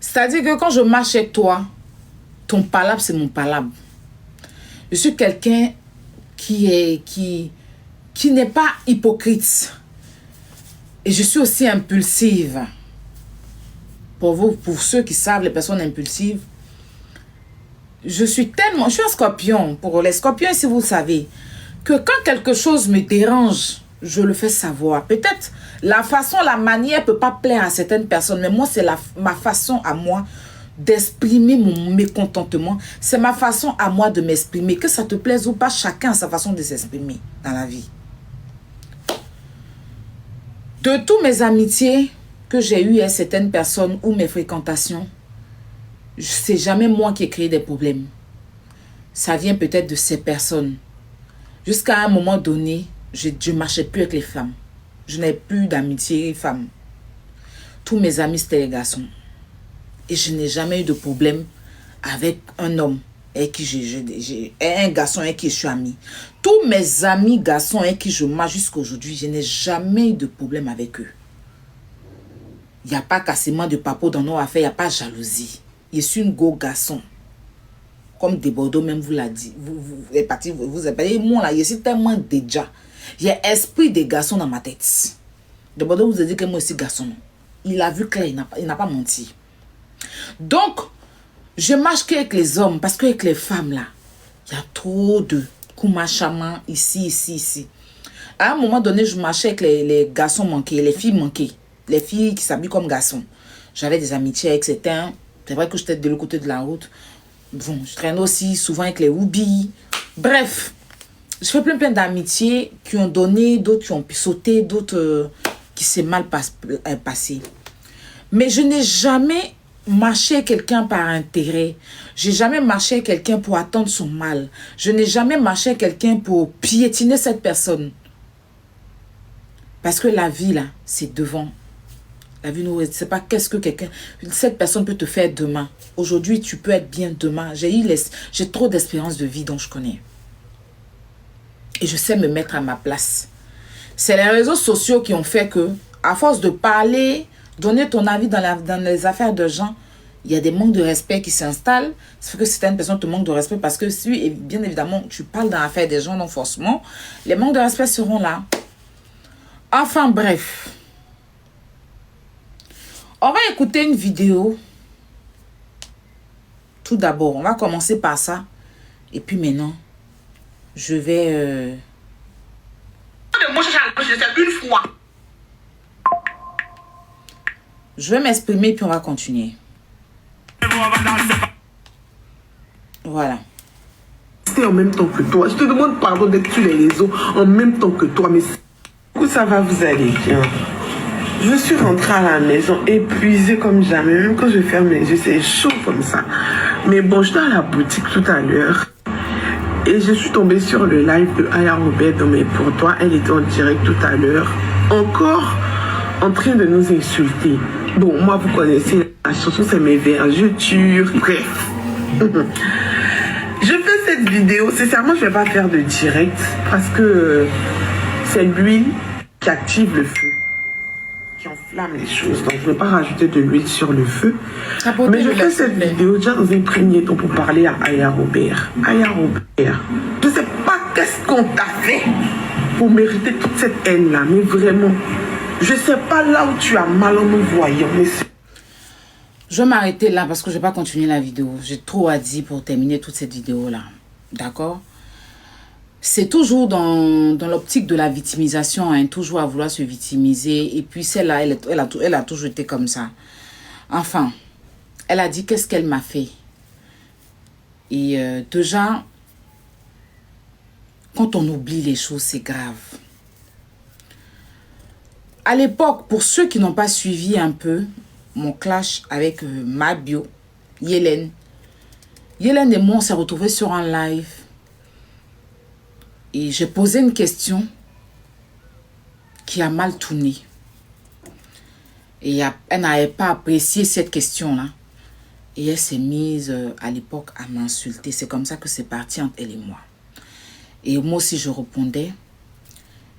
C'est-à-dire que quand je marche avec toi, ton palabre, c'est mon palabre. Je suis quelqu'un qui n'est pas hypocrite. Et je suis aussi impulsive. Pour ceux qui savent, les personnes impulsives, je suis un scorpion. Pour les scorpions, si vous savez, que quand quelque chose me dérange, je le fais savoir. Peut-être la façon, la manière peut pas plaire à certaines personnes, mais moi, c'est ma façon à moi d'exprimer mon mécontentement. C'est ma façon à moi de m'exprimer. Que ça te plaise ou pas, chacun a sa façon de s'exprimer dans la vie. De tous mes amitiés que j'ai eues avec certaines personnes ou mes fréquentations, c'est jamais moi qui ai créé des problèmes. Ça vient peut-être de ces personnes. Jusqu'à un moment donné, je ne marchais plus avec les femmes. Je n'avais plus d'amitié femmes. Tous mes amis, c'était les garçons. Et je n'ai jamais eu de problème avec un homme avec qui un garçon avec qui je suis amie. Tous mes amis garçons avec qui je marche jusqu'à aujourd'hui, je n'ai jamais eu de problème avec eux. Il n'y a pas cassement de papo dans nos affaires, il n'y a pas de jalousie. Je suis une go garçon. Comme des Bordeaux même vous l'a dit. Vous êtes parti, vous êtes parti. Moi là, je suis tellement déjà. Il y a esprit des garçons dans ma tête. De Bordeaux vous a dit que moi aussi garçon. Il a vu clair, il n'a pas menti. Donc, je marche qu'avec les hommes, parce qu'avec les femmes là, il y a trop de koumachama ici. À un moment donné, je marchais avec les garçons manqués, les filles manquées, les filles qui s'habillent comme garçons. J'avais des amitiés avec certains. C'est vrai que j'étais de l'autre côté de la route. Bon, je traîne aussi souvent avec les houbis. Bref, je fais plein d'amitiés qui ont donné, d'autres qui ont sauté, d'autres qui s'est mal passé. Mais je n'ai jamais marché quelqu'un par intérêt. J'ai jamais marché quelqu'un pour attendre son mal. Je n'ai jamais marché quelqu'un pour piétiner cette personne. Parce que la vie, là, c'est devant. La vie, nous, c'est pas qu'est-ce que cette personne peut te faire demain. Aujourd'hui, tu peux être bien demain. J'ai trop d'espérance de vie dont je connais. Et je sais me mettre à ma place. C'est les réseaux sociaux qui ont fait que, à force de parler, donner ton avis dans les affaires de gens, il y a des manques de respect qui s'installent. Ça fait que certaines personnes te manquent de respect parce que si, bien évidemment, tu parles dans l'affaire des gens, non forcément, les manques de respect seront là. Enfin, bref. On va écouter une vidéo. Tout d'abord, on va commencer par ça. Et puis maintenant, je vais... Je vais m'exprimer puis on va continuer. Voilà. En même temps que toi. Je te demande pardon d'être sur les réseaux en même temps que toi. Mais ça va, vous allez bien. Je suis rentrée à la maison épuisée comme jamais. Même quand je ferme les yeux, c'est chaud comme ça. Mais bon, j'étais à la boutique tout à l'heure. Et je suis tombée sur le live de Aya Robert. Mais pour toi, elle était en direct tout à l'heure. Encore en train de nous insulter. Bon, moi, vous connaissez la chanson, c'est mes vergetures. Bref. Je fais cette vidéo. Sincèrement, je ne vais pas faire de direct. Parce que c'est l'huile qui active le feu. Qui enflamme les choses. Donc, je ne vais pas rajouter de l'huile sur le feu. Mais je fais cette vidéo déjà dans un premier temps pour parler à Aya Robert. Aya Robert, je ne sais pas qu'est-ce qu'on t'a fait pour mériter toute cette haine-là. Mais vraiment, je ne sais pas là où tu as mal en me voyant. Mais je vais m'arrêter là parce que je ne vais pas continuer la vidéo. J'ai trop à dire pour terminer toute cette vidéo-là. D'accord? C'est toujours dans l'optique de la victimisation, hein, toujours à vouloir se victimiser. Et puis celle-là, elle a toujours été comme ça. Enfin, elle a dit qu'est-ce qu'elle m'a fait. Et déjà, quand on oublie les choses, c'est grave. À l'époque, pour ceux qui n'ont pas suivi un peu mon clash avec ma bio, Yélène et moi, on s'est retrouvés sur un live. Et j'ai posé une question qui a mal tourné. Et elle n'avait pas apprécié cette question-là. Et elle s'est mise à l'époque à m'insulter. C'est comme ça que c'est parti entre elle et moi. Et moi aussi, je répondais.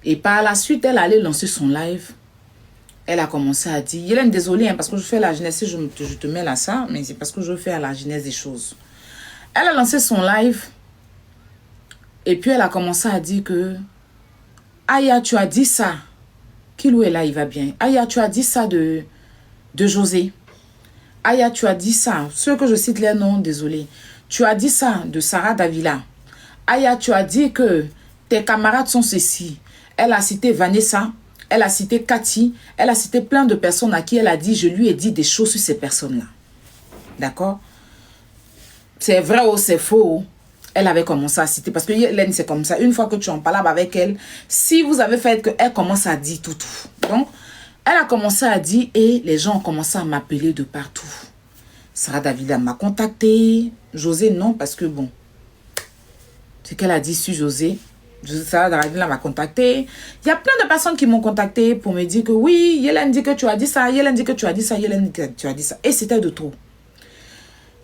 Et par la suite, elle allait lancer son live Elle a commencé à dire, Hélène, désolée, hein, parce que je fais la genèse, je te mets là ça, mais c'est parce que je fais à la genèse des choses. Elle a lancé son live, et puis elle a commencé à dire que, Aya, tu as dit ça. Kilou est là, il va bien. Aya, tu as dit ça de José. Aya, tu as dit ça. Ceux que je cite les noms, désolé. Tu as dit ça de Sarah Davila. Aya, tu as dit que tes camarades sont ceci. Elle a cité Vanessa. Elle a cité Cathy. Elle a cité plein de personnes à qui elle a dit, je lui ai dit des choses sur ces personnes-là. D'accord? C'est vrai ou c'est faux? Elle avait commencé à citer. Parce que Hélène, c'est comme ça. Une fois que tu en parles avec elle, si vous avez fait qu'elle commence à dire tout. Donc, elle a commencé à dire et les gens ont commencé à m'appeler de partout. Sarah Davila m'a contacté. José, non, parce que bon, ce qu'elle a dit sur José, Sarah Davila m'a contacté. Il y a plein de personnes qui m'ont contacté pour me dire que oui, Hélène dit que tu as dit ça, Hélène dit que tu as dit ça, Hélène dit que tu as dit ça. Et c'était de trop.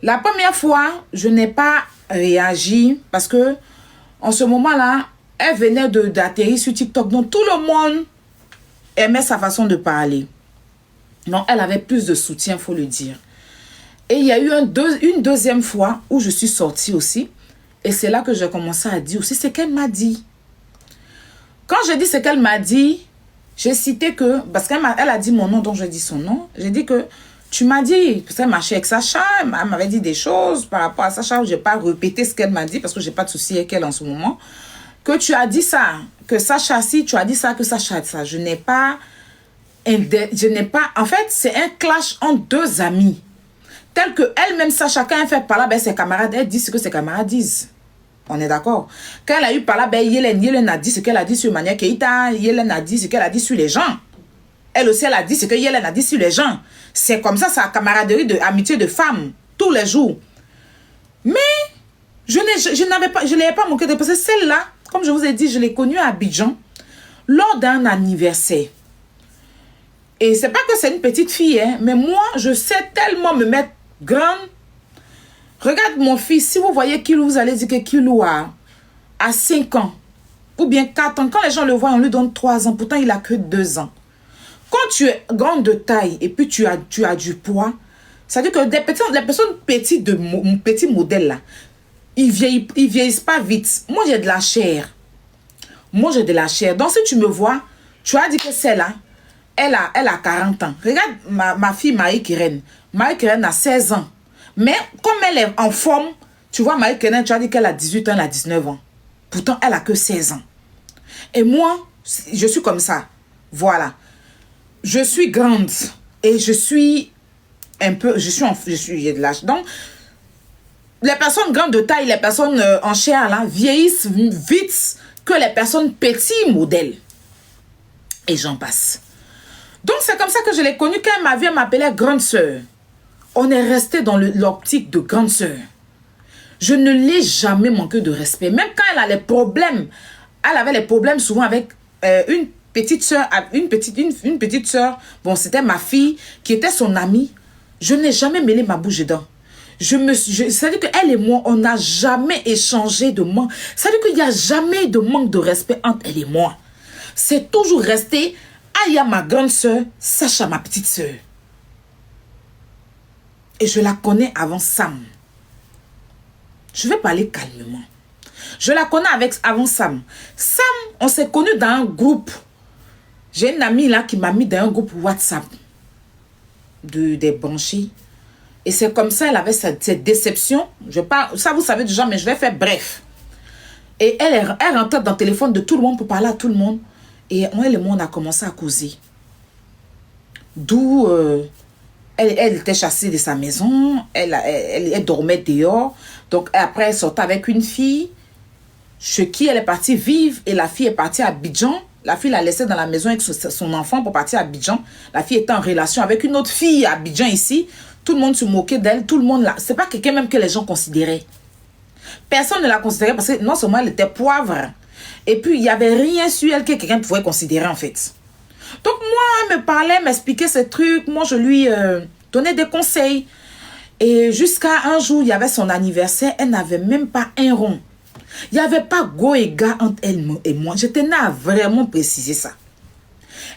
La première fois, je n'ai pas réagi parce que en ce moment-là, elle venait d'atterrir sur TikTok. Donc tout le monde aimait sa façon de parler. Donc elle avait plus de soutien, il faut le dire. Et il y a eu une deuxième fois où je suis sortie aussi. Et c'est là que j'ai commencé à dire aussi ce qu'elle m'a dit. Quand je dis ce qu'elle m'a dit, j'ai cité que, parce qu'elle a dit mon nom, donc je dis son nom. J'ai dit que tu m'as dit, parce qu'elle marchait avec Sacha, elle m'avait dit des choses par rapport à Sacha. Je n'ai pas répété ce qu'elle m'a dit parce que je n'ai pas de souci avec elle en ce moment. Que tu as dit ça, que Sacha, si tu as dit ça, que Sacha a dit ça. Je n'ai pas, en fait, c'est un clash entre deux amis. Tel que elle-même, ça, chacun fait par là, ben, ses camarades, elle dit ce que ses camarades disent. On est d'accord? Quand elle a eu par là, ben, Hélène a dit ce qu'elle a dit sur Mania Keita, Hélène a dit ce qu'elle a dit sur les gens. Elle aussi, elle a dit ce que Hélène a dit sur les gens. C'est comme ça, sa camaraderie d'amitié de femmes, tous les jours. Mais, je ne l'ai pas manqué de penser. Celle-là, comme je vous ai dit, je l'ai connue à Abidjan, lors d'un anniversaire. Et c'est pas que c'est une petite fille, hein, mais moi, je sais tellement me mettre grande. Regarde mon fils, si vous voyez Kilou, vous allez dire que Kilou a 5 ans, ou bien 4 ans. Quand les gens le voient, on lui donne 3 ans, pourtant il a que 2 ans. Quand tu es grande de taille et puis tu as du poids, ça veut dire que les personnes petites de mon petit modèle là, ils vieillissent pas vite. Moi j'ai de la chair. Donc si tu me vois, tu as dit que celle-là, elle a 40 ans. Regarde ma fille Marie-Kérène. Marie-Kérène a 16 ans. Mais comme elle est en forme, tu vois, Marie-Kérène, tu as dit qu'elle a 18 ans, elle a 19 ans. Pourtant, elle a que 16 ans. Et moi, je suis comme ça. Voilà. Je suis grande. Et je suis un peu... J'ai de l'âge. Donc, les personnes grandes de taille, les personnes en chair, là, vieillissent vite que les personnes petits modèles. Et j'en passe. Donc, c'est comme ça que je l'ai connue quand elle m'appelait grande sœur. On est resté dans l'optique de grande sœur. Je ne l'ai jamais manqué de respect. Même quand elle a les problèmes, elle avait les problèmes souvent avec une petite sœur, une petite sœur, bon, c'était ma fille, qui était son amie. Je n'ai jamais mêlé ma bouche dedans. C'est-à-dire qu'elle et moi, on n'a jamais échangé de manque. C'est-à-dire qu'il n'y a jamais de manque de respect entre elle et moi. C'est toujours resté Aya, ma grande sœur, Sacha, ma petite sœur. Et je la connais avant Sam. Je vais parler calmement. Je la connais avant Sam. Sam, on s'est connus dans un groupe. J'ai une amie là qui m'a mis dans un groupe WhatsApp des branchis. Et c'est comme ça, elle avait cette déception. Ça, vous savez déjà, mais je vais faire bref. Et elle rentrait dans le téléphone de tout le monde pour parler à tout le monde. Et elle et moi, on a commencé à causer. D'où elle était chassée de sa maison. Elle dormait dehors. Donc après, elle sortait avec une fille chez qui elle est partie vivre. Et la fille est partie à Abidjan. La fille l'a laissée dans la maison avec son enfant pour partir à Abidjan. La fille était en relation avec une autre fille à Abidjan ici. Tout le monde se moquait d'elle. Tout le monde là. C'est pas quelqu'un même que les gens considéraient. Personne ne la considérait parce que non seulement elle était poivre. Et puis il n'y avait rien sur elle que quelqu'un pouvait considérer en fait. Donc moi, elle me parlait, m'expliquait ces trucs. Moi, je lui donnais des conseils. Et jusqu'à un jour, il y avait son anniversaire. Elle n'avait même pas un rond. Il n'y avait pas go et gars entre elle et moi. Je tenais à vraiment préciser ça.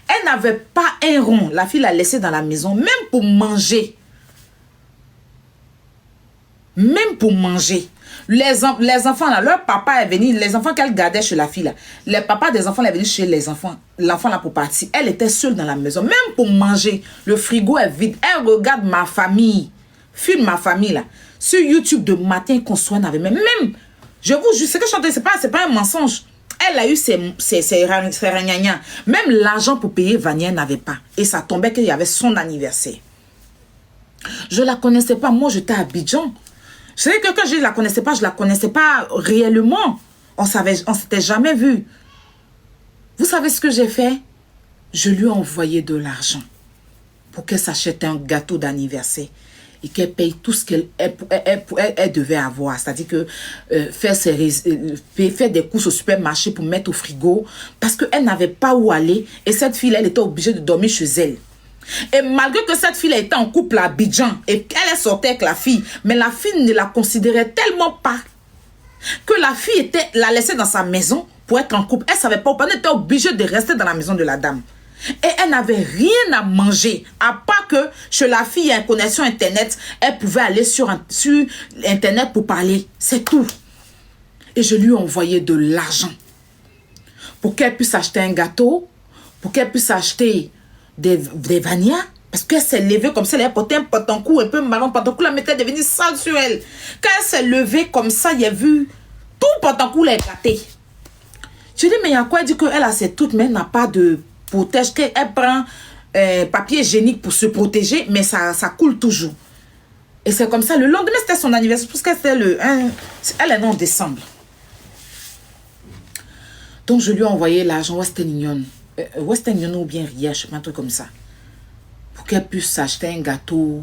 Elle n'avait pas un rond. La fille l'a laissé dans la maison, même pour manger. Même pour manger. Les enfants, là, leur papa est venu, les enfants qu'elle gardait chez la fille, là, les papas des enfants, est venu chez les enfants, l'enfant là pour partir. Elle était seule dans la maison, même pour manger. Le frigo est vide. Elle regarde ma famille, filme ma famille, là, sur YouTube de matin qu'on soit n'avait même. Je vous jure, ce que je chantais, c'est pas un mensonge. Elle a eu ses ragnagnas. Même l'argent pour payer Vania n'avait pas. Et ça tombait qu'il y avait son anniversaire. Je la connaissais pas. Moi, j'étais à Abidjan. Je savais que quand je la connaissais pas, je la connaissais pas réellement. On s'était jamais vu. Vous savez ce que j'ai fait? Je lui ai envoyé de l'argent pour qu'elle s'achète un gâteau d'anniversaire et qu'elle paye tout ce qu'elle devait avoir. C'est-à-dire que faire des courses au supermarché pour mettre au frigo parce qu'elle n'avait pas où aller et cette fille, elle était obligée de dormir chez elle. Et malgré que cette fille était en couple à Abidjan et qu'elle sortait avec la fille, mais la fille ne la considérait tellement pas que la fille la laissait dans sa maison pour être en couple. Elle ne savait pas, elle était obligée de rester dans la maison de la dame. Et elle n'avait rien à manger, à part que chez la fille, il y a une connexion Internet, elle pouvait aller sur Internet pour parler. C'est tout. Et je lui ai envoyé de l'argent pour qu'elle puisse acheter un gâteau, pour qu'elle puisse acheter des Vania, parce qu'elle s'est levée comme ça, elle a porté un pantancou un peu marron, pantancou la mettait devenir sale sur elle. Quand elle s'est levée comme ça, il a vu tout pantancou l'a éclaté. Je dis, mais il y a quoi? Elle dit qu'elle a ses toutes, mais elle n'a pas de protège, qu'elle prend papier hygiénique pour se protéger, mais ça coule toujours. Et c'est comme ça, le lendemain, c'était son anniversaire, parce que c'était elle est née en décembre. Donc, je lui ai envoyé l'argent Western Union ou bien Ria, je sais pas, un truc comme ça. Pour qu'elle puisse s'acheter un gâteau,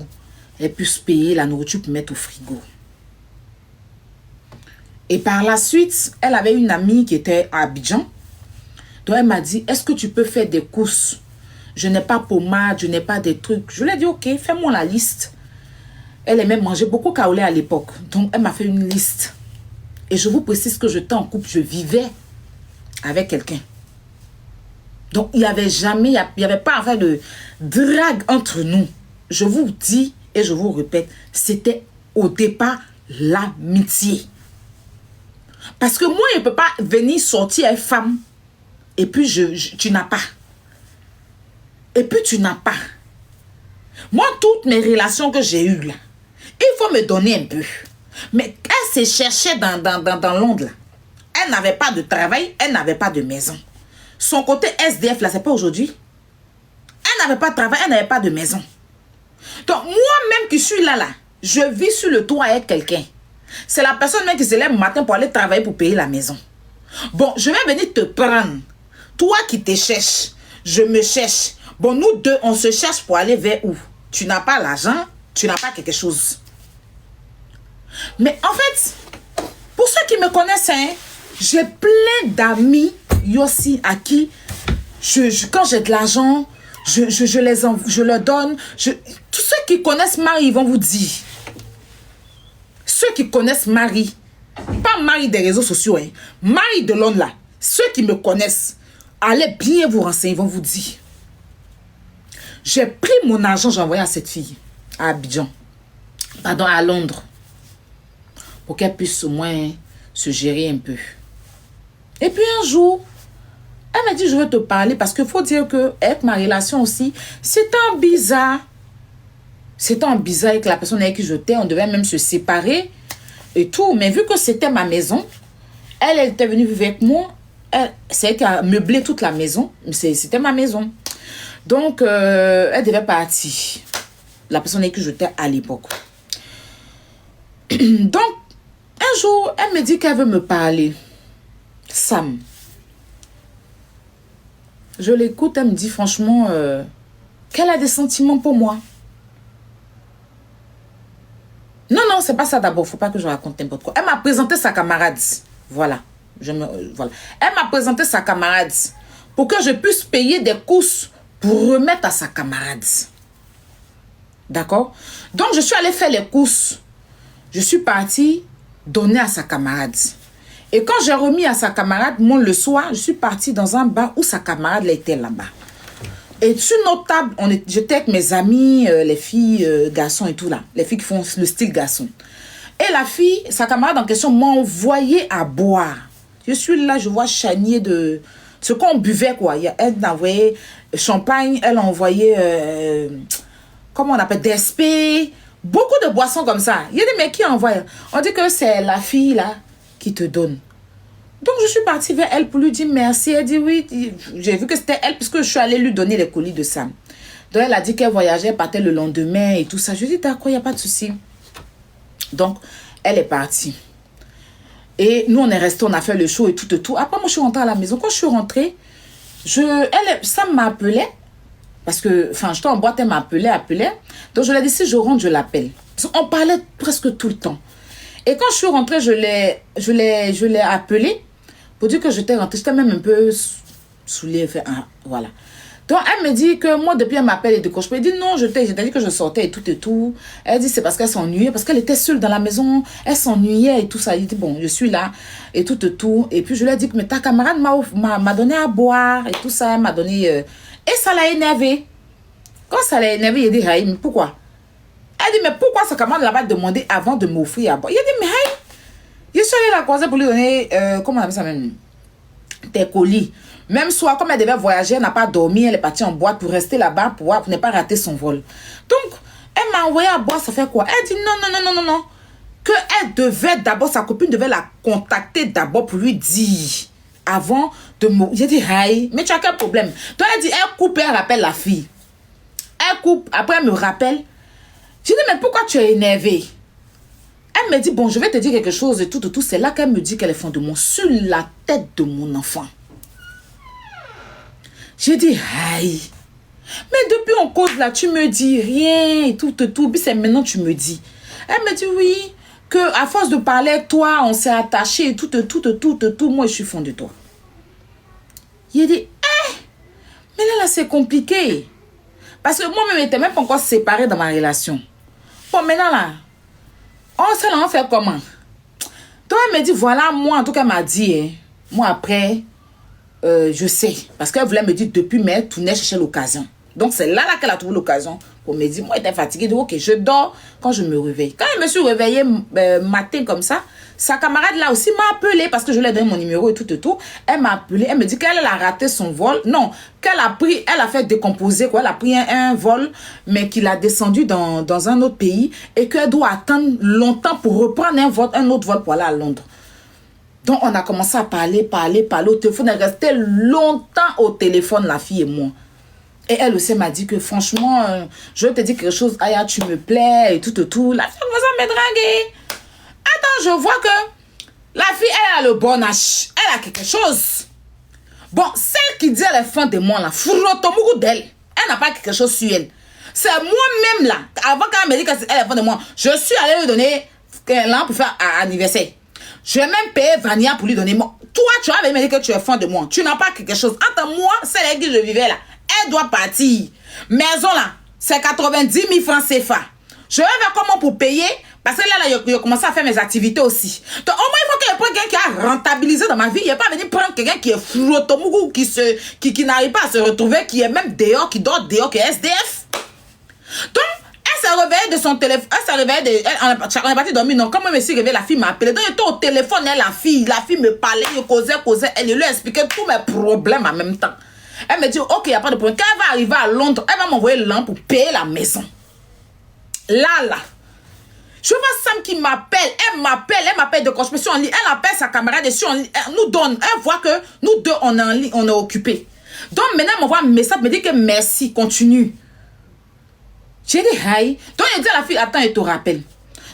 elle puisse payer la nourriture pour mettre au frigo. Et par la suite, elle avait une amie qui était à Abidjan. Donc, elle m'a dit, est-ce que tu peux faire des courses? Je n'ai pas pommade, je n'ai pas des trucs. Je lui ai dit, ok, fais-moi la liste. Elle aimait manger beaucoup kaolé à l'époque. Donc, elle m'a fait une liste. Et je vous précise que j'étais en couple, je vivais avec quelqu'un. Donc, il n'y avait jamais, il n'y avait pas affaire de drague entre nous. Je vous dis et je vous répète, c'était au départ l'amitié. Parce que moi, je ne peux pas venir sortir avec femme et puis tu n'as pas. Et puis tu n'as pas. Moi, toutes mes relations que j'ai eues là, il faut me donner un peu. Mais elle se cherchait dans l'onde là. Elle n'avait pas de travail, elle n'avait pas de maison. Son côté SDF là, c'est pas aujourd'hui. Elle n'avait pas de travail, elle n'avait pas de maison. Donc moi-même qui suis là, je vis sur le toit avec quelqu'un. C'est la personne même qui se lève le matin pour aller travailler pour payer la maison. Bon, je vais venir te prendre. Toi qui te cherches, je me cherche. Bon, nous deux, on se cherche pour aller vers où? Tu n'as pas l'argent, tu n'as pas quelque chose. Mais en fait, pour ceux qui me connaissent, hein, j'ai plein d'amis aussi à qui, quand j'ai de l'argent, je leur donne. Tous ceux qui connaissent Marie, ils vont vous dire. Ceux qui connaissent Marie, pas Marie des réseaux sociaux, hein, Marie de l'onde là, ceux qui me connaissent, allez bien vous renseigner, ils vont vous dire. J'ai pris mon argent, j'ai envoyé à cette fille, à Abidjan, pardon, à Londres, pour qu'elle puisse au moins se gérer un peu. Et puis un jour, elle m'a dit, je veux te parler, parce qu'il faut dire que avec ma relation aussi, c'est un bizarre. C'était un bizarre avec la personne avec qui j'étais, on devait même se séparer et tout. Mais vu que c'était ma maison, elle était venue vivre avec moi. C'est elle qui a meublé toute la maison. C'était ma maison. Donc, elle devait partir. La personne avec qui j'étais à l'époque. Donc, un jour, elle me dit qu'elle veut me parler. Sam. Je l'écoute, elle me dit franchement qu'elle a des sentiments pour moi. Non, c'est pas ça d'abord. Faut pas que je raconte n'importe quoi. Elle m'a présenté sa camarade. Voilà. Voilà. Elle m'a présenté sa camarade pour que je puisse payer des courses pour remettre à sa camarade. D'accord? Donc, je suis allée faire les courses. Je suis partie donner à sa camarade. Et quand j'ai remis à sa camarade, le soir, je suis partie dans un bar où sa camarade était là-bas. Et sur notre table, j'étais avec mes amis, les filles, garçons et tout là. Les filles qui font le style garçon. Et la fille, sa camarade en question, m'a envoyé à boire. Je suis là, je vois chanier de... Ce qu'on buvait, quoi. Elle a envoyé champagne, elle a envoyé... comment on appelle? DSP. Beaucoup de boissons comme ça. Il y a des mecs qui envoient. On dit que c'est la fille, là, qui te donne. Donc, je suis partie vers elle pour lui dire merci. Elle dit oui. J'ai vu que c'était elle, puisque je suis allée lui donner les colis de Sam. Donc, elle a dit qu'elle voyageait, elle partait le lendemain et tout ça. Je lui ai dit, d'accord, il n'y a pas de souci. Donc, elle est partie. Et nous, on est restés, on a fait le show et tout et tout. Après, moi, je suis rentrée à la maison. Quand je suis rentrée, Sam m'a appelé. Parce que, enfin, j'étais en boîte, elle m'a appelé. Donc, je lui ai dit, si je rentre, je l'appelle. On parlait presque tout le temps. Et quand je suis rentrée, je l'ai appelé pour dire que j'étais rentrée. J'étais même un peu saoulée. Voilà. Donc, elle me dit que moi, depuis, elle m'appelle et de quoi je peux. Elle dit non, j'ai dit que je sortais et tout et tout. Elle dit c'est parce qu'elle s'ennuyait, parce qu'elle était seule dans la maison. Elle s'ennuyait et tout ça. Elle dit bon, je suis là et tout et tout. Et puis, je lui ai dit que mais ta camarade m'a donné à boire et tout ça. Elle m'a donné. Et ça l'a énervé. Quand ça l'a énervé, il a dit hey, mais pourquoi? Elle dit mais pourquoi sa camarade l'a pas demandé avant de m'offrir à boire? Il a dit mais hey, je suis allée la croiser pour lui donner, comment on appelle ça même? Tes colis. Même soir, comme elle devait voyager, elle n'a pas dormi, elle est partie en boîte pour rester là-bas pour ne pas rater son vol. Donc, elle m'a envoyé à boire, ça fait quoi? Elle dit non. Que elle devait d'abord, sa copine devait la contacter d'abord pour lui dire avant de me... J'ai dit, hey, mais tu as quel problème? Donc, elle dit, elle coupe et elle rappelle la fille. Elle coupe, après elle me rappelle. J'ai dit, mais pourquoi tu es énervée? Elle me dit, bon, je vais te dire quelque chose et tout. C'est là qu'elle me dit qu'elle est fondement sur la tête de mon enfant. J'ai dit, aïe. Mais depuis on cause là, tu me dis rien et tout. Puis c'est maintenant tu me dis. Elle me dit, oui, que à force de parler avec toi, on s'est attaché et tout. Moi, je suis fond de toi. Il a dit, mais là, c'est compliqué. Parce que moi-même, j'étais même pas encore séparée dans ma relation. Bon, maintenant là, on fait comment? Donc, elle me dit, voilà, moi, en tout cas, elle m'a dit, moi, après, je sais. Parce qu'elle voulait me dire depuis, mais elle tournait chercher l'occasion. Donc, c'est là qu'elle a trouvé l'occasion pour me dire, moi, j'étais fatiguée. Je dis, ok, je dors quand je me réveille. Quand je me suis réveillée matin comme ça, sa camarade là aussi m'a appelé parce que je lui ai donné mon numéro et tout. Elle m'a appelé, elle me dit qu'elle a raté son vol. Non, qu'elle a pris, elle a fait décomposer, quoi. Elle a pris un vol, mais qu'il a descendu dans un autre pays et qu'elle doit attendre longtemps pour reprendre un autre vol pour aller à Londres. Donc, on a commencé à parler au téléphone. Elle restait longtemps au téléphone, la fille et moi. Et elle aussi m'a dit que franchement, je vais te dire quelque chose, Aya, tu me plais et tout. La fille commence à me draguer. Attends, je vois que la fille, elle a le bon âge. Elle a quelque chose. Bon, celle qui dit elle est fan de moi, là, frotomou d'elle. Elle n'a pas quelque chose sur elle. C'est moi-même, là, avant qu'elle me dise qu'elle est fan de moi, je suis allée lui donner l'an pour faire anniversaire. Je vais même payer Vania pour lui donner. Toi, tu vas me dire que tu es fan de moi. Tu n'as pas quelque chose. Entre moi, celle avec qui je vivais, là, elle doit partir. Maison, là, c'est 90 000 francs CFA. Je vais faire comment pour payer? Parce que là, il a commencé à faire mes activités aussi. Donc, au moins, il faut que je prenne quelqu'un qui a rentabilisé dans ma vie. Il n'est pas venu prendre quelqu'un qui est floutomougou, qui n'arrive pas à se retrouver, qui est même dehors, qui dort dehors, qui est SDF. Donc, elle s'est réveillée de son téléphone. Elle s'est réveillée on est parti dormir. Non, comme je me suis réveillée, la fille m'a appelé. Donc, j'étais au téléphone, la fille me parlait, je causais. Elle lui expliquait tous mes problèmes en même temps. Elle me dit, ok, il n'y a pas de problème. Quand elle va arriver à Londres, elle va m'envoyer l'an pour payer la maison. Là. Je vois Sam qui m'appelle. Elle m'appelle de quand je me suis en ligne. Elle appelle sa camarade et je suis en ligne. Elle nous donne. Elle voit que nous deux, on est en ligne, on est occupés. Donc maintenant, elle m'envoie un message, me dit que merci, continue. J'ai dit, hi. Donc, elle dit à la fille, attends, elle te rappelle.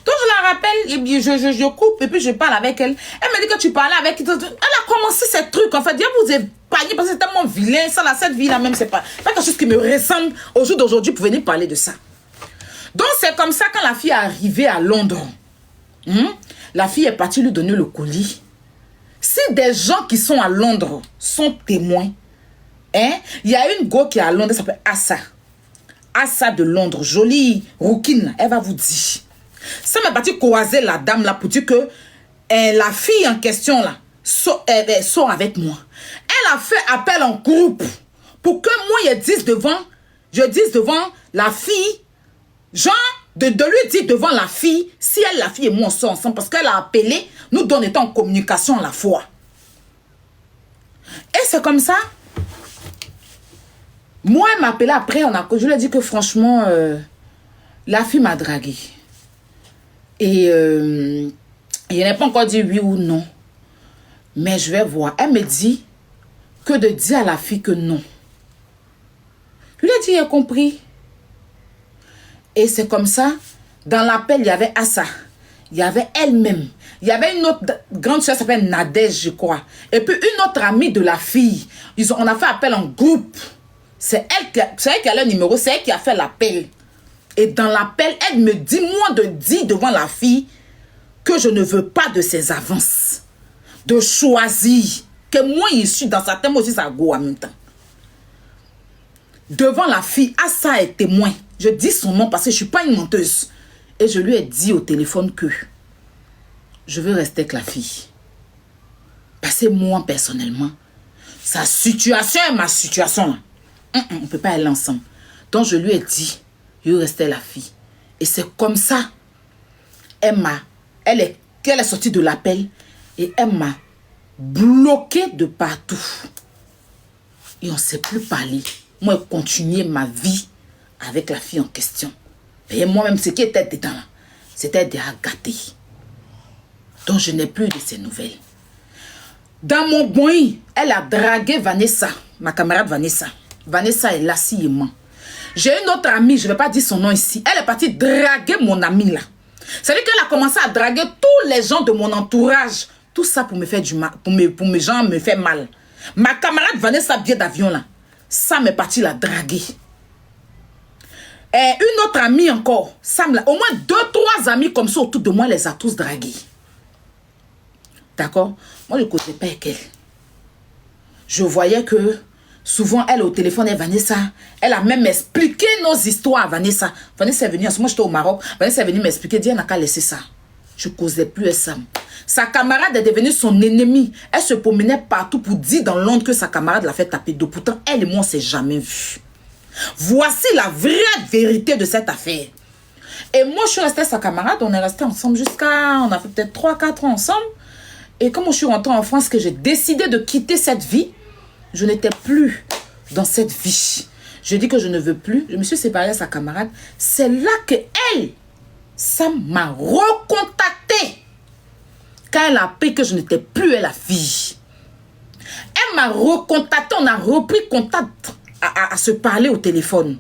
Donc, je la rappelle, et puis je coupe, et puis je parle avec elle. Elle me dit que tu parlais avec elle. Elle a commencé ces trucs, en fait. Dieu vous épargne, parce que c'est tellement vilain. Ça, là, cette vie-là, même, c'est pas quelque chose qui me ressemble au jour d'aujourd'hui pour venir parler de ça. Donc, c'est comme ça, quand la fille est arrivée à Londres, la fille est partie lui donner le colis. Si des gens qui sont à Londres sont témoins, il y a une go qui est à Londres, elle s'appelle Assa. Assa de Londres, jolie rouquine, elle va vous dire. Ça m'a parti croiser la dame là pour dire que la fille en question là sort avec moi. Elle a fait appel en groupe pour que moi, je dise devant la fille, genre, de lui dire devant la fille, si elle, la fille et moi, on sort ensemble, parce qu'elle a appelé, nous deux, on était en communication à la fois. Et c'est comme ça. Moi, elle m'a appelé après, je lui ai dit que franchement, la fille m'a dragué. Et il n'a pas encore dit oui ou non. Mais je vais voir. Elle me dit que de dire à la fille que non. Je lui ai dit, il a compris. Et c'est comme ça, dans l'appel, il y avait Assa. Il y avait elle-même. Il y avait une autre grande soeur qui s'appelle Nadège, je crois. Et puis une autre amie de la fille. On a fait appel en groupe. C'est elle qui a le numéro, c'est elle qui a fait l'appel. Et dans l'appel, elle me dit, moi, de dire devant la fille que je ne veux pas de ses avances. De choisir. Que moi, je suis dans sa tête, moi aussi, ça go en même temps. Devant la fille, Assa est témoin. Je dis son nom parce que je ne suis pas une menteuse. Et je lui ai dit au téléphone que je veux rester avec la fille. Parce que moi, personnellement, sa situation est ma situation. Là. On ne peut pas aller ensemble. Donc, je lui ai dit, je veux rester la fille. Et c'est comme ça, elle est sortie de l'appel et elle m'a bloqué de partout. Et on ne s'est plus parlé. Moi, j'ai continué ma vie avec la fille en question. Et moi-même, ce qui était dedans, c'était déjà gâté. Donc, je n'ai plus de ces nouvelles. Dans mon boy, elle a dragué Vanessa, ma camarade Vanessa. Vanessa est là, si aimant. J'ai une autre amie, je ne vais pas dire son nom ici. Elle est partie draguer mon amie là. C'est-à-dire qu'elle a commencé à draguer tous les gens de mon entourage. Tout ça pour me faire du mal, pour mes gens me faire mal. Ma camarade Vanessa, billet d'avion là, ça m'est parti la draguer. Et une autre amie encore, Sam, au moins 2-3 amis comme ça autour de moi, les a tous dragués. D'accord? Moi, je ne causais pas avec elle. Je voyais que souvent, elle au téléphone, elle, Vanessa, elle a même expliqué nos histoires à Vanessa. Vanessa est venue, en ce moment, j'étais au Maroc. Vanessa est venue m'expliquer, dit, elle n'a qu'à laisser ça. Je ne causais plus avec Sam. Sa camarade est devenue son ennemie. Elle se promenait partout pour dire dans Londres que sa camarade l'a fait taper d'eau. Pourtant, elle et moi, on ne s'est jamais vus. Voici la vraie vérité de cette affaire. Et moi, je suis restée sa camarade. On est restés ensemble jusqu'à... On a fait peut-être 3-4 ans ensemble. Et comme je suis rentrée en France, que j'ai décidé de quitter cette vie, je n'étais plus dans cette vie. Je dis que je ne veux plus. Je me suis séparée de sa camarade. C'est là que elle, ça m'a recontacté. Quand elle a appris que je n'étais plus la fille. Elle m'a recontacté. On a repris contact à se parler au téléphone.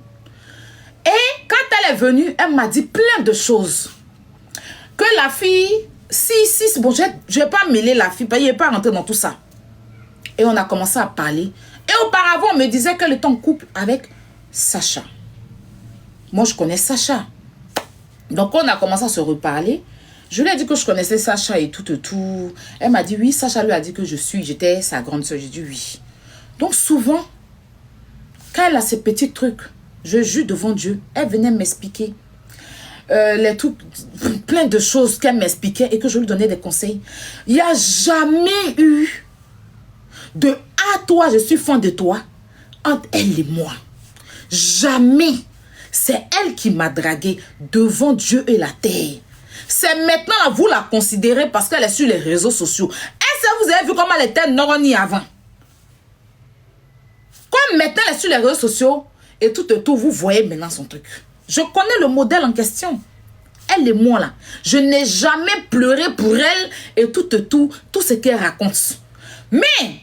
Et quand elle est venue, elle m'a dit plein de choses. Que la fille, bon, je ne vais pas mêler la fille, parce qu'il n'est pas rentré dans tout ça. Et on a commencé à parler. Et auparavant, on me disait qu'elle était en couple avec Sacha. Moi, je connais Sacha. Donc, on a commencé à se reparler. Je lui ai dit que je connaissais Sacha et tout. Elle m'a dit oui. Sacha lui a dit que j'étais sa grande soeur. J'ai dit oui. Donc, souvent, quand elle a ces petits trucs, je jure devant Dieu, elle venait m'expliquer les trucs, plein de choses qu'elle m'expliquait et que je lui donnais des conseils. Il n'y a jamais eu de « à toi, je suis fan de toi » entre elle et moi. Jamais. C'est elle qui m'a dragué devant Dieu et la terre. C'est maintenant, vous la considérez parce qu'elle est sur les réseaux sociaux. Est-ce que vous avez vu comment elle était Noroni avant? Comme maintenant elle est sur les réseaux sociaux et tout, vous voyez maintenant son truc. Je connais le modèle en question. Elle et moi là. Je n'ai jamais pleuré pour elle et tout ce qu'elle raconte. Mais,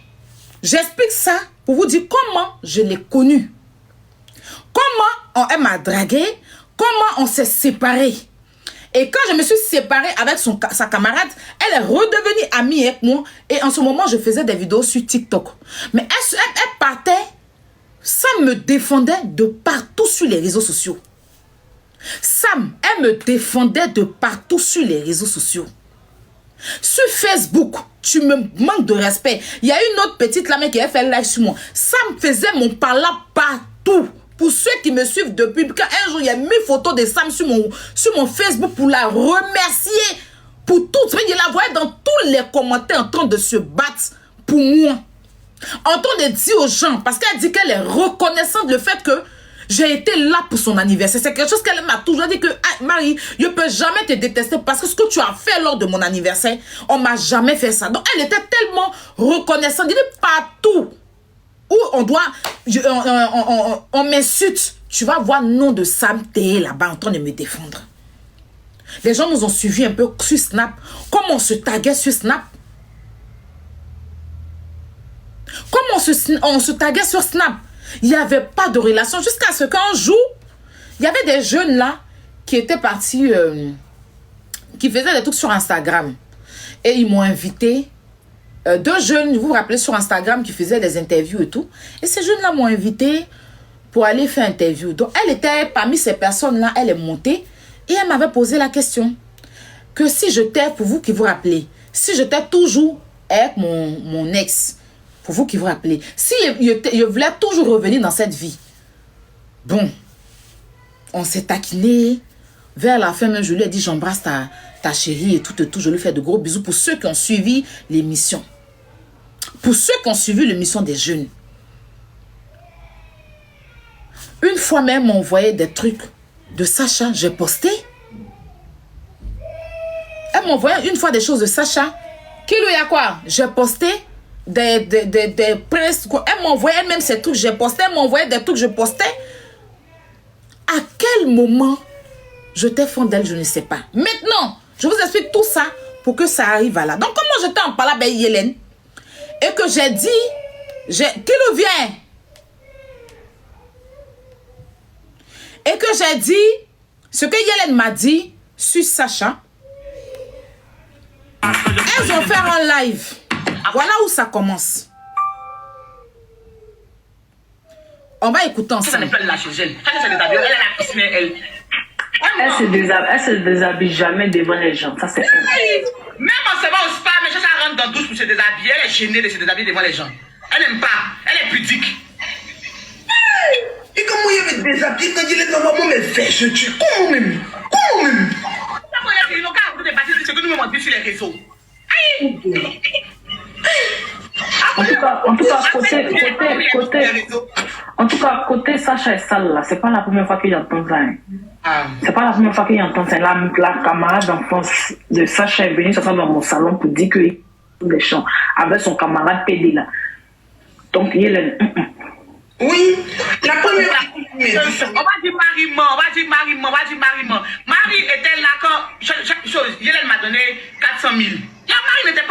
j'explique ça pour vous dire comment je l'ai connue. Comment elle m'a dragué. Comment on s'est séparés. Et quand je me suis séparée avec sa camarade, elle est redevenue amie avec moi. Et en ce moment, je faisais des vidéos sur TikTok. Mais elle partait, Sam me défendait de partout sur les réseaux sociaux. Sam, elle me défendait de partout sur les réseaux sociaux. Sur Facebook, tu me manques de respect. Il y a une autre petite là qui a fait live sur moi. Sam faisait mon parla partout. Pour ceux qui me suivent depuis, quand un jour il y a mis photo de Sam sur mon Facebook pour la remercier pour tout. Je la voyais dans tous les commentaires en train de se battre pour moi. Entendre dire aux gens, parce qu'elle dit qu'elle est reconnaissante le fait que j'ai été là pour son anniversaire. C'est quelque chose qu'elle m'a toujours dit que, ah, Marie, je ne peux jamais te détester parce que ce que tu as fait lors de mon anniversaire, on ne m'a jamais fait ça. Donc, elle était tellement reconnaissante. Il est partout où on doit, on m'insulte. Tu vas voir le nom de Sam Té là-bas en train de me défendre. Les gens nous ont suivis un peu sur Snap. Comme on se taguait sur Snap. Comme on se taguait sur Snap. Il n'y avait pas de relation jusqu'à ce qu'un jour, il y avait des jeunes là qui étaient partis, qui faisaient des trucs sur Instagram. Et ils m'ont invité. Deux jeunes, vous vous rappelez, sur Instagram qui faisaient des interviews et tout. Et ces jeunes-là m'ont invité pour aller faire interview. Donc, elle était parmi ces personnes-là, elle est montée et elle m'avait posé la question que si j'étais, pour vous qui vous rappelez, si j'étais toujours avec mon ex, pour vous qui vous rappelez, si je voulais toujours revenir dans cette vie, bon, on s'est taquiné. Vers la fin, même, je lui ai dit, j'embrasse ta chérie et tout, je lui fais de gros bisous pour ceux qui ont suivi l'émission. Pour ceux qui ont suivi l'émission des jeunes. Une fois même, on envoyé des trucs de Sacha, j'ai posté. Elle m'a envoyé une fois des choses de Sacha. Kilo, il y a quoi? J'ai posté des presses. Elle m'a envoyé elle-même ces trucs, j'ai posté. Elle m'a envoyé des trucs, je postais. À quel moment je t'ai fond d'elle, je ne sais pas. Maintenant, je vous explique tout ça pour que ça arrive à là. Donc, comment j'étais en parlant avec Hélène et que j'ai dit, Kilo vient. Et que j'ai dit, ce que Hélène m'a dit sur Sacha, elles ont fait un live. Voilà où ça commence. On va écouter ensemble. Elle se déshabille jamais devant les gens. Ça, c'est elle. Même en se va au spa, mais ça rentre dans la douche pour se déshabiller. Elle est gênée de se déshabiller devant les gens. Elle n'aime pas. Elle est pudique. Et comment il y avait déshabillé quand il est dans maman, mais fais, je tue. Comment même? Comment même? Ils n'ont qu'à débattre ce que nous m'ont dit sur les réseaux. En tout cas, côté Sacha et Sal, là, c'est pas la première fois qu'il entend ça. Hein. C'est pas la première fois qu'il entend ça. La camarade d'enfance de Sacha est venue s'asseoir dans mon salon pour dire qu'il des chants avec son camarade PD là. Donc, il est Oui, la première fois. On va dire Marie-Mort. Marie était là quand Hélène m'a donné 400 000. Marie n'était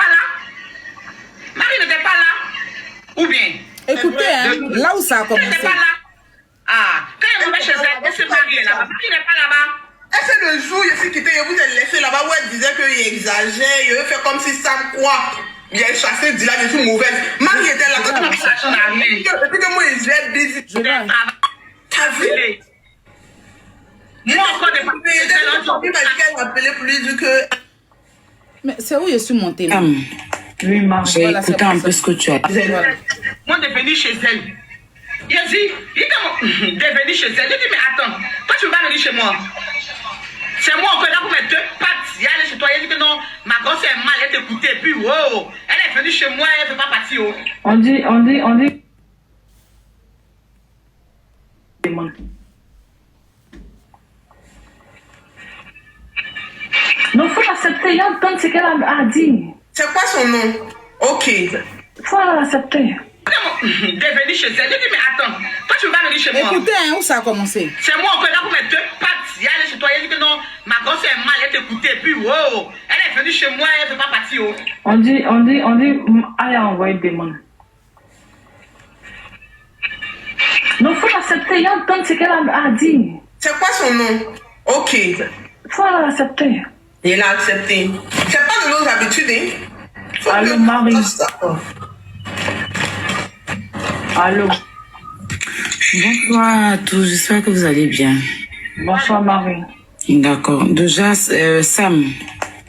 pas là. Ou bien. Écoutez, hein, là où ça a commencé. Elle n'était pas là. Ah, quand elle venait chez elle, est-ce que Marie est là-bas? Marie n'est pas là-bas. Et c'est le jour où je suis quitté, je vous ai laissé là-bas où elle disait qu'il exagère, il fait comme si ça me croit. Il a chassé, dit là, je suis mauvaise. Marie était là quand tu m'as dit. Et puis que moi, je vais baiser. T'as vu? Moi, encore des papiers, elle m'a appelé pour lui dire que. Mais c'est où je suis montée là? lui, Marie. J'ai écouté un peu ce que tu as dit. Moi, de venir chez elle. Il a dit, de venir chez elle. Il dit, mais attends, toi, tu ne veux pas venir chez moi. C'est moi, on peut là pour mettre deux pattes. Il y a chez toi, il dit que non, ma grosse est mal, elle t'écoutait. Puis, wow, elle est venue chez moi, elle ne veut pas partir. Oh. On dit. Non, il faut l'accepter, il y a entendre ce qu'elle a dit. C'est quoi son nom? Ok. Il faut l'accepter. De venir chez elle. Il dit, mais attends, toi, tu ne veux pas venir chez moi. Écoutez, hein, où ça a commencé? C'est moi, on peut là pour mettre deux pattes. Il y a chez toi, il dit que non, ma grosse est mal, elle t'écoutait. Puis, wow, elle est venue chez moi, elle ne veut pas partir. Oh. On dit, elle a envoyé des démon. Non, il faut l'accepter, il y a entendre ce qu'elle a dit. C'est quoi son nom? Ok. Il faut l'accepter. Il a accepté. C'est pas de nos habitudes, hein? Allô, Marie. Allô. Bonsoir à tous, j'espère que vous allez bien. Bonsoir, Marie. D'accord. Déjà, Sam,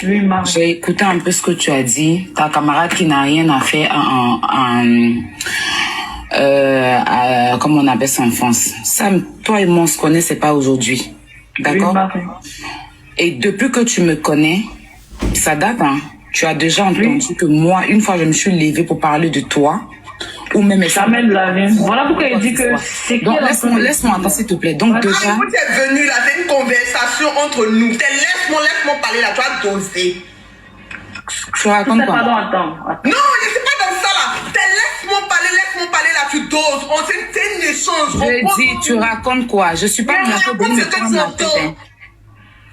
oui, Marie. j'ai écouté un peu ce que tu as dit. Ta camarade qui n'a rien à faire comment on appelle ça en France. Sam, toi et moi, on se connaît, c'est pas aujourd'hui. D'accord? Oui, Marie. Et depuis que tu me connais, ça date, hein? Tu as déjà entendu que moi, une fois, je me suis levée pour parler de toi. ou même jamais de la vie. Voilà pourquoi il dit que c'est qui. Donc laisse-moi attendre s'il te plaît. Donc déjà. Vous êtes venu là, c'est une conversation entre nous. Laisse-moi parler là, tu vas doser. Tu racontes quoi? Pardon, attends. Non, je ne suis pas dans ça là. Laisse-moi parler là, tu doses. C'est une échange. Je dis, tu racontes quoi? Je suis pas montée pour me prendre la tête. Hein.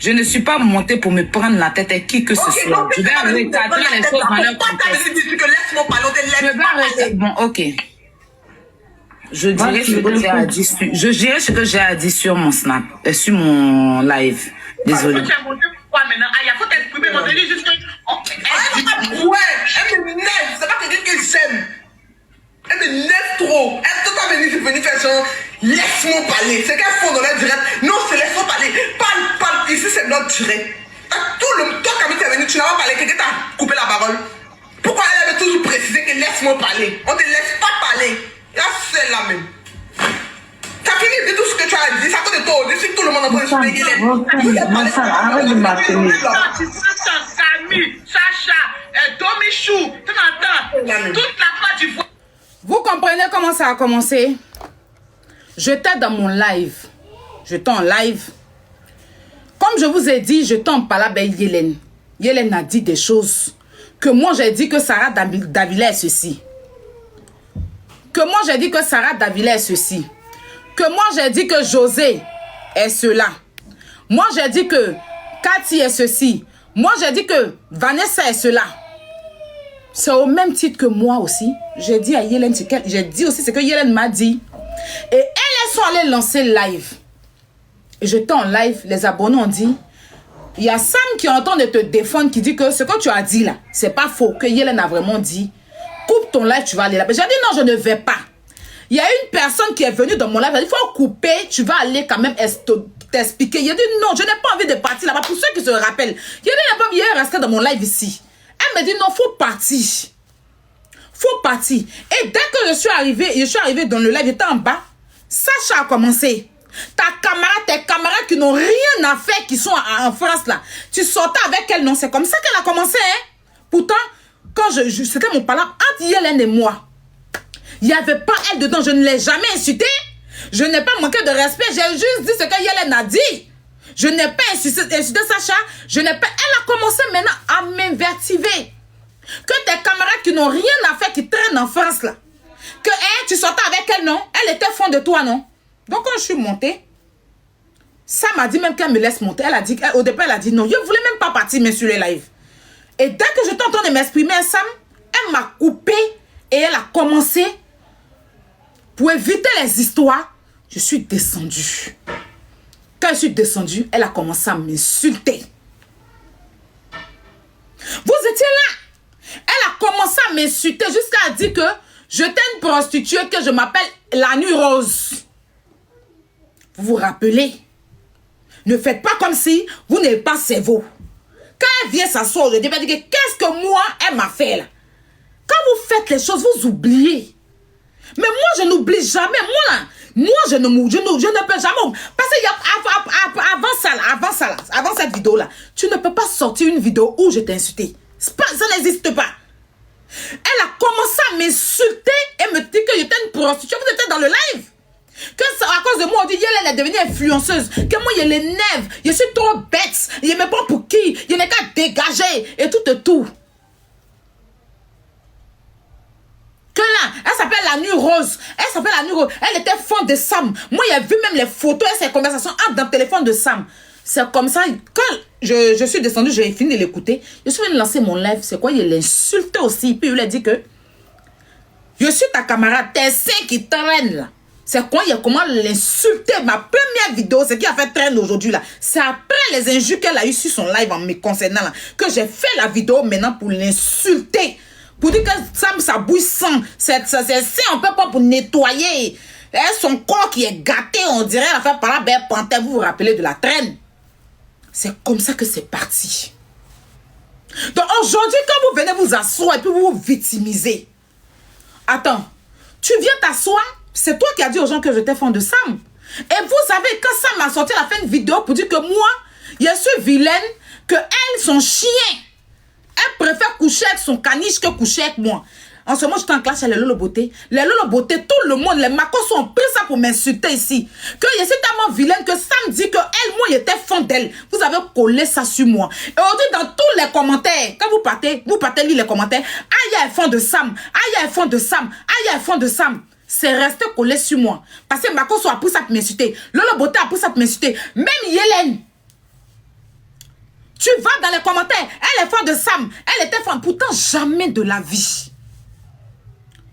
Je ne suis pas montée pour me prendre la tête à qui que ce soit. Je vais recadrer les choses dans leur contexte. Je vais arrêter. Bon, ok. Je dirais ce que j'ai à dire. Je dirais ce que j'ai à dire sur mon snap, sur mon live. Désolé. Quoi maintenant? Il faut t'exprimer. On te dit juste que. Ouais, elle me nerve. C'est pas quelqu'un que j'aime. Elle me nerve trop. Elle t'a venu faire genre. Laisse-moi parler. C'est qu'elle font dans la direct. Non, c'est laisse-moi parler. Parle. Ici, c'est notre direct. Toi, quand tu es venu, tu n'as pas parlé. Quelqu'un t'a coupé la parole. Pourquoi elle avait toujours précisé que laisse-moi parler? On te laisse pas parler. Là, c'est la même. T'as fini de tout ce que tu as dit, ça cause de toi. Je sais que tout le monde en train de se payer. Arrête de m'appeler. Sacha, Domichou, toute la Côte d'Ivoire. Vous comprenez comment ça a commencé? J'étais dans mon live. J'étais en live. Comme je vous ai dit, j'étais en parlant avec Yélène. Yélène a dit des choses. Que moi, j'ai dit que Sarah Davila est ceci. Que moi, j'ai dit que Sarah Davila est ceci. Que moi, j'ai dit que José est cela. Moi, j'ai dit que Cathy est ceci. Moi, j'ai dit que Vanessa est cela. C'est au même titre que moi aussi. J'ai dit à Yélène, j'ai dit aussi ce que Yélène m'a dit. Et elles sont allées lancer live. Et j'étais en live, les abonnés ont dit, il y a Sam qui est en train de te défendre, qui dit que ce que tu as dit là, c'est pas faux, que Yélène a vraiment dit. Coupe ton live, tu vas aller là. J'ai dit non, je ne vais pas. Il y a une personne qui est venue dans mon live, elle a dit, il faut couper, tu vas aller quand même t'expliquer. Il a dit non, je n'ai pas envie de partir là-bas. Pour ceux qui se rappellent, il n'a pas envie de rester dans mon live ici. Elle me dit non, faut partir. Faut partir. Et dès que je suis arrivée dans le live, j'étais en bas, Sacha a commencé. Tes camarades qui n'ont rien à faire, qui sont en France là, tu sortais avec elle, non? C'est comme ça qu'elle a commencé, hein? Pourtant, quand c'était mon palabre entre Yélène et moi. Il n'y avait pas elle dedans, je ne l'ai jamais insultée. Je n'ai pas manqué de respect, j'ai juste dit ce que Yélène a dit. Je n'ai pas insulté Sacha, elle a commencé maintenant à m'invertiver. Que tes camarades qui n'ont rien à faire, qui traînent en France là, que tu sortais avec elle, non? Elle était fond de toi, non? Donc quand je suis montée, Sam m'a dit même qu'elle me laisse monter. Elle a dit, au départ, elle a dit non, je ne voulais même pas partir mais sur les lives. Et dès que j'étais en train de m'exprimer à Sam, elle m'a coupé et elle a commencé. Pour éviter les histoires, je suis descendue. Quand je suis descendue, elle a commencé à m'insulter. Vous étiez là. Elle a commencé à m'insulter jusqu'à dire que j'étais une prostituée, que je m'appelle la Nuit Rose. Vous vous rappelez? Ne faites pas comme si vous n'avez pas cerveau. Quand elle vient s'asseoir aujourd'hui, elle va dire qu'est-ce que moi, elle m'a fait là? Quand vous faites les choses, vous oubliez. Mais moi, je n'oublie jamais. Moi, je ne peux jamais. Parce que avant cette vidéo-là, tu ne peux pas sortir une vidéo où je t'ai insulté. Ça n'existe pas. Elle a commencé à m'insulter et me dire que j'étais une prostituée. Vous étiez dans le live. Que à cause de moi, on dit Yélène est devenue influenceuse. Que moi, il l'énerve. Je suis trop bête. Il me prend pour qui? Il n'est qu'à dégager. Et tout. Que là, elle s'appelle la Nuit Rose. Elle était fan de Sam. Moi, j'ai vu même les photos et ses conversations dans le téléphone de Sam. C'est comme ça. Quand je suis descendue, j'ai fini de l'écouter. Je suis venue lancer mon live. C'est quoi? Il l'insultait aussi. Puis il lui a dit que je suis ta camarade. Tes seins qui traînent là. C'est quoi? Il a comment l'insulter. Ma première vidéo, c'est qui a fait traîner aujourd'hui là. C'est après les injures qu'elle a eu sur son live en me concernant là, que j'ai fait la vidéo maintenant pour l'insulter. Pour dire que Sam, ça bouille sang. C'est on peut pas pour nettoyer. Et son corps qui est gâté, on dirait, elle a fait par là, ben, panthère, vous vous rappelez de la traîne. C'est comme ça que c'est parti. Donc aujourd'hui, quand vous venez vous asseoir et puis vous vous victimisez. Attends, tu viens t'asseoir, c'est toi qui as dit aux gens que j'étais fan de Sam. Et vous savez, quand Sam m'a sorti, elle a fait une vidéo pour dire que moi, je suis vilaine, que elle, son chien, elle préfère coucher avec son caniche que coucher avec moi. En ce moment, j'étais en classe chez les Lolo Beauté. Les Lolo Beauté, tout le monde, les macos ont pris ça pour m'insulter ici. Que je suis tellement vilaine que ça me dit que elle, moi, j'étais fan d'elle. Vous avez collé ça sur moi. Et aujourd'hui, dans tous les commentaires, quand vous partez lire les commentaires. Ah, il y a un fond de Sam. Ah, il y a un fond de Sam. Ah, il y a un fond de Sam. C'est resté collé sur moi. Parce que macos a pris ça pour m'insulter. Lolo Beauté a pris ça pour m'insulter. Même Yélène. Tu vas dans les commentaires. Elle est fan de Sam. Elle était fan. Pourtant, jamais de la vie.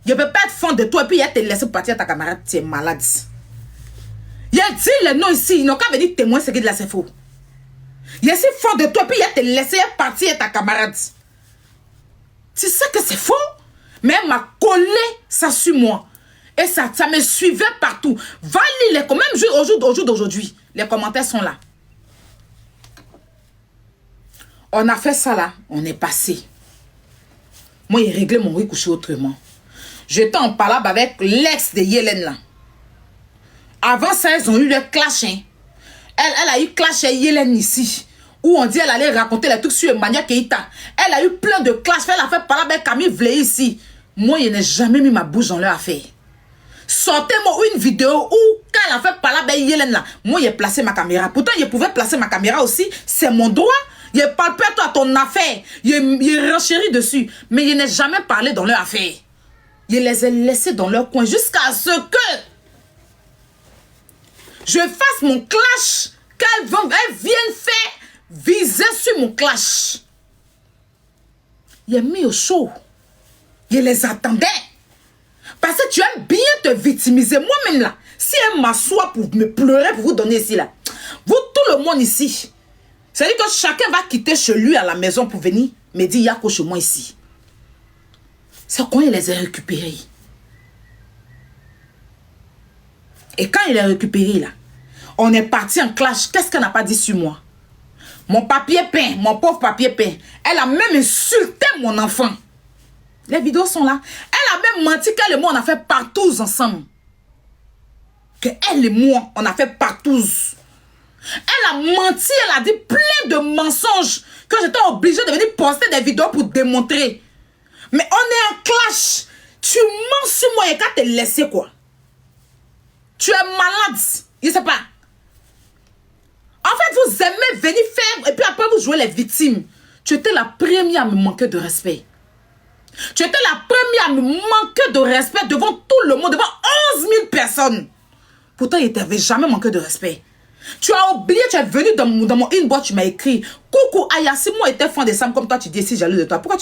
Je ne peux pas être fan de toi et puis il te laisser partir à ta camarade. Tu es malade. Il a dit les noms ici. Ils n'ont qu'à venir témoin ce qui est de la c'est faux. Il est si fan de toi et puis il te laisser partir à ta camarade. Tu sais que c'est faux. Mais elle m'a collé ça sur moi. Et ça me suivait partout. Va lire les commentaires. Même au jour d'aujourd'hui. Les commentaires sont là. On a fait ça là, on est passé. Moi, il réglé mon riz couché autrement. J'étais en palabre avec l'ex de Yélène là. Avant ça, ils ont eu le clash. Hein. Elle a eu clash avec Yélène ici. Où on dit elle allait raconter les trucs sur Emmanuel Keïta. Elle a eu plein de clash. Elle a fait palabre avec Camille Vley ici. Moi, je n'ai jamais mis ma bouche dans leur affaire. Sortez-moi une vidéo où, quand elle a fait palabre avec Yélène là, moi, j'ai placé ma caméra. Pourtant, je pouvais placer ma caméra aussi. C'est mon droit. Je ne parle pas à ton affaire. Je renchéris dessus. Mais je n'ai jamais parlé dans leur affaire. Je les ai laissés dans leur coin jusqu'à ce que je fasse mon clash. Qu'elles viennent faire viser sur mon clash. Je mis au show. Je les attendais. Parce que tu aimes bien te victimiser. Moi-même là, si elle m'assoit pour me pleurer, pour vous donner ici là. Vous, tout le monde ici. C'est-à-dire que chacun va quitter chez lui à la maison pour venir me dire, il y a quoi chez moi ici. C'est quand il les a récupérés. Et quand il les a récupérés là, on est parti en clash. Qu'est-ce qu'elle n'a pas dit sur moi? Mon papier peint, mon pauvre papier peint. Elle a même insulté mon enfant. Les vidéos sont là. Elle a même menti qu'elle et moi, on a fait partouze ensemble. Que elle et moi, on a fait partouze. Elle a menti, elle a dit plein de mensonges que j'étais obligée de venir poster des vidéos pour démontrer. Mais on est en clash. Tu mens sur moi et qu'à te laisser quoi. Tu es malade. Je sais pas. En fait, vous aimez venir faire et puis après vous jouez les victimes. Tu étais la première à me manquer de respect. Tu étais la première à me manquer de respect devant tout le monde, devant 11 000 personnes. Pourtant, il ne t'avait jamais manqué de respect. Tu as oublié, tu es venu dans mon inbox, tu m'as écrit « Coucou Aya, si moi j'étais fan de Sam comme toi, tu dis si jaloux de toi. Pourquoi